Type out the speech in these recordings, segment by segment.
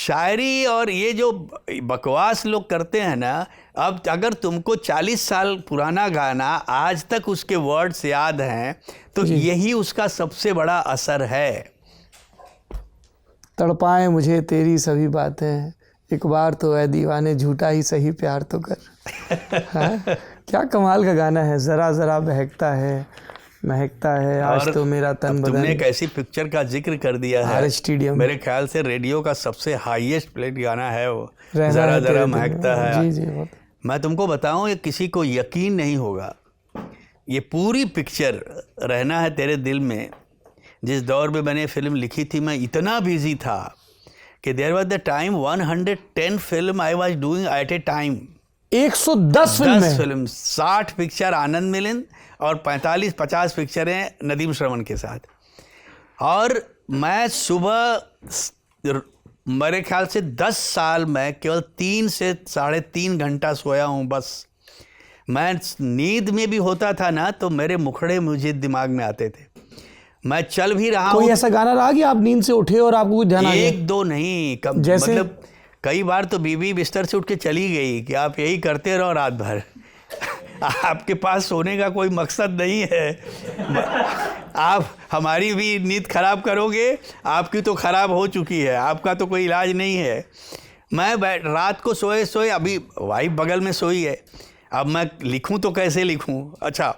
शायरी और ये जो बकवास लोग करते हैं ना, अब अगर तुमको 40 साल पुराना गाना आज तक उसके वर्ड्स याद हैं तो यही उसका सबसे बड़ा असर है। तड़पाए मुझे तेरी सभी बातें, एक बार तो ऐ दीवाने झूठा ही सही प्यार तो कर। हाँ? क्या कमाल का गाना है। ज़रा ज़रा बहकता है महकता है आज तो मेरा तन बदन। तुमने एक ऐसी पिक्चर का जिक्र कर दिया है, स्टेडियम, मेरे ख्याल से रेडियो का सबसे हाईएस्ट प्लेड गाना है वो, ज़रा ज़रा महकता है। जी जी। मैं तुमको बताऊं, ये किसी को यकीन नहीं होगा, ये पूरी पिक्चर रहना है तेरे दिल में जिस दौर में मैंने फिल्म लिखी थी, मैं इतना बिजी था कि there was the time 110 film I was doing at a time. 110 film, 60 picture Anand Milind और 45-50 पिक्चरें नदीम श्रवण के साथ। और मैं सुबह मेरे ख्याल से 10 साल में केवल 3 से 3.5 घंटा सोया हूँ बस। मैं नींद में भी होता था ना तो मेरे मुखड़े मुझे दिमाग में आते थे। मैं चल भी रहा हूँ। कोई ऐसा गाना रहा कि आप नींद से उठे और आपको कुछ ध्यान आ गया? 1-2 नहीं, कब जैसे? मतलब कई बार तो बीवी बिस्तर से उठ के चली गई कि आप यही करते रहो रात भर। आपके पास सोने का कोई मकसद नहीं है, आप हमारी भी नींद खराब करोगे, आपकी तो खराब हो चुकी है, आपका तो कोई इलाज नहीं है। मैं रात को सोए सोए, अभी वाइफ बगल में सोई है, अब मैं लिखूं तो कैसे लिखूं। अच्छा,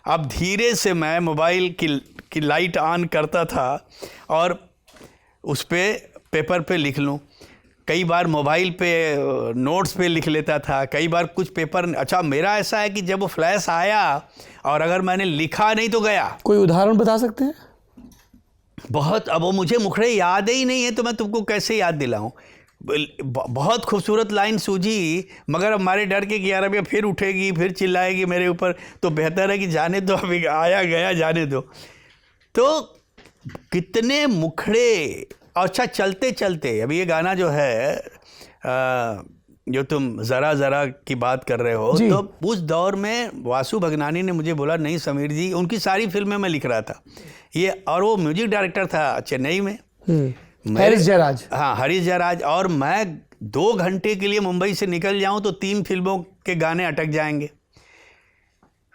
अब धीरे से मैं मोबाइल की लाइट ऑन करता था और उस पर पेपर पे लिख लूं। कई बार मोबाइल पे नोट्स पे लिख लेता था, कई बार कुछ पेपर। अच्छा, मेरा ऐसा है कि जब वो फ्लैश आया और अगर मैंने लिखा नहीं तो गया। कोई उदाहरण बता सकते हैं? बहुत, अब वो मुझे मुखड़े याद ही नहीं है तो मैं तुमको कैसे याद दिलाऊं। बहुत खूबसूरत लाइन सूझी, मगर हमारे डर के कि यार अब ये फिर उठेगी, फिर चिल्लाएगी मेरे ऊपर, तो बेहतर है कि जाने दो, अभी आया गया जाने दो। तो कितने मुखड़े। अच्छा, चलते चलते अभी ये गाना जो है जो तुम ज़रा ज़रा की बात कर रहे हो, तो उस दौर में वासु भगनानी ने मुझे बोला, नहीं समीर जी, उनकी सारी फिल्में मैं लिख रहा था ये, और वो म्यूजिक डायरेक्टर था चेन्नई में, हरीश जयराज। हाँ, हरीश जयराज। और मैं 2 घंटे के लिए मुंबई से निकल जाऊं तो 3 फिल्मों के गाने अटक जाएंगे।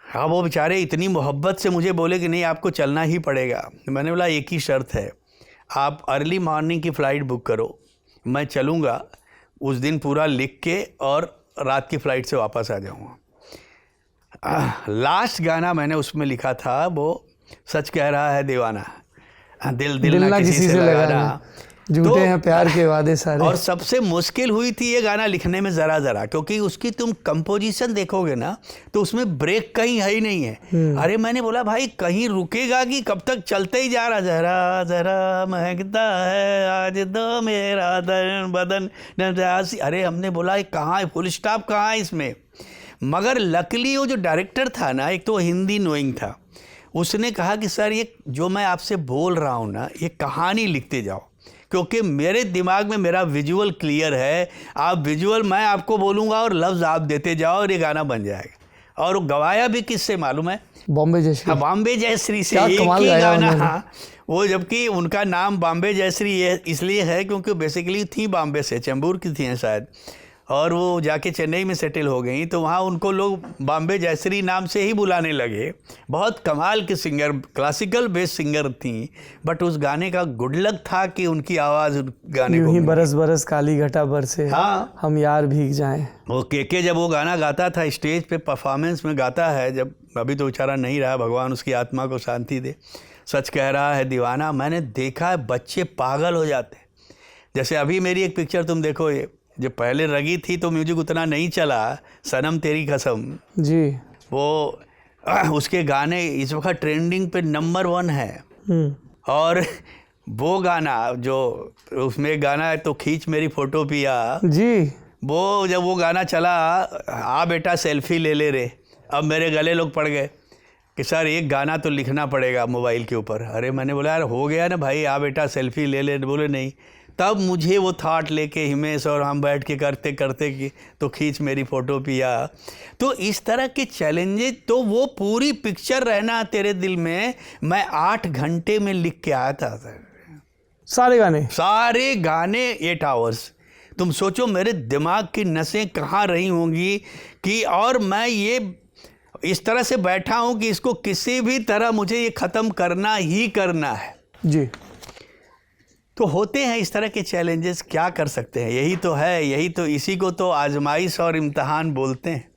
हाँ, वो बेचारे इतनी मोहब्बत से मुझे बोले कि नहीं आपको चलना ही पड़ेगा। मैंने बोला एक ही शर्त है, आप अर्ली मॉर्निंग की फ़्लाइट बुक करो, मैं चलूँगा उस दिन पूरा लिख के और रात की फ़्लाइट से वापस आ जाऊँगा। लास्ट गाना मैंने उसमें लिखा था वो सच कह रहा है दीवाना, दिल ना किसी से लगाना, झूठे हैं प्यार के वादे सारे। और सबसे मुश्किल हुई थी ये गाना लिखने में ज़रा ज़रा, क्योंकि उसकी तुम कंपोजिशन देखोगे ना तो उसमें ब्रेक कहीं है ही नहीं है। अरे मैंने बोला भाई कहीं रुकेगा कि कब तक चलते ही जा रहा, ज़रा ज़रा महकता है आज तो मेरा तन बदन। अरे हमने बोला कहाँ है, फुल स्टॉप कहाँ है इसमें। मगर लकीली वो जो डायरेक्टर था ना, एक तो हिंदी नोइंग था, उसने कहा कि सर ये जो मैं आपसे बोल रहा हूँ ना, ये कहानी लिखते जाओ, क्योंकि मेरे दिमाग में मेरा विजुअल क्लियर है, आप विजुअल मैं आपको बोलूँगा और लफ्ज़ आप देते जाओ और ये गाना बन जाएगा। और वो गवाया भी किससे मालूम है? बॉम्बे जयश्री। हाँ, बॉम्बे जयश्री से एक ही गाना। हाँ, वो जबकि उनका नाम बॉम्बे जयश्री इसलिए है क्योंकि बेसिकली थी बॉम्बे से, चैम्बूर की थी शायद, और वो जाके चेन्नई में सेटल हो गई, तो वहाँ उनको लोग बॉम्बे जयश्री नाम से ही बुलाने लगे। बहुत कमाल की सिंगर, क्लासिकल बेस्ड सिंगर थी, बट उस गाने का गुड लक था कि उनकी आवाज़ गाने को। बरस बरस काली घटा बरसे, हाँ, हम यार भीग जाएं। वो के जब वो गाना गाता था स्टेज पे परफॉर्मेंस में गाता है, जब अभी तो बेचारा नहीं रहा, भगवान उसकी आत्मा को शांति दे, सच कह रहा है दीवाना, मैंने देखा है बच्चे पागल हो जाते। जैसे अभी मेरी एक पिक्चर तुम देखो, ये जो पहले रगी थी तो म्यूजिक उतना नहीं चला, सनम तेरी कसम जी, वो उसके गाने इस वक्त ट्रेंडिंग पे नंबर 1 है। और वो गाना जो उसमें गाना है तो खींच मेरी फ़ोटो पिया जी, वो जब वो गाना चला, आ बेटा सेल्फी ले ले रे, अब मेरे गले लोग पड़ गए कि सर एक गाना तो लिखना पड़ेगा मोबाइल के ऊपर। अरे मैंने बोला यार हो गया ना भाई, आ बेटा सेल्फी ले ले, बोले नहीं। तब मुझे वो थाट लेके हिमेश और हम बैठ के करते करते कि तो खींच मेरी फ़ोटो पिया। तो इस तरह के चैलेंजेस, तो वो पूरी पिक्चर रहना तेरे दिल में मैं 8 घंटे में लिख के आया था सर। सारे गाने 8 आवर्स। तुम सोचो मेरे दिमाग की नसें कहाँ रही होंगी कि, और मैं ये इस तरह से बैठा हूँ कि इसको किसी भी तरह मुझे ये ख़त्म करना ही करना है जी। तो होते हैं इस तरह के चैलेंजेस, क्या कर सकते हैं, यही तो है, यही तो, इसी को तो आजमाइश और इम्तिहान बोलते हैं।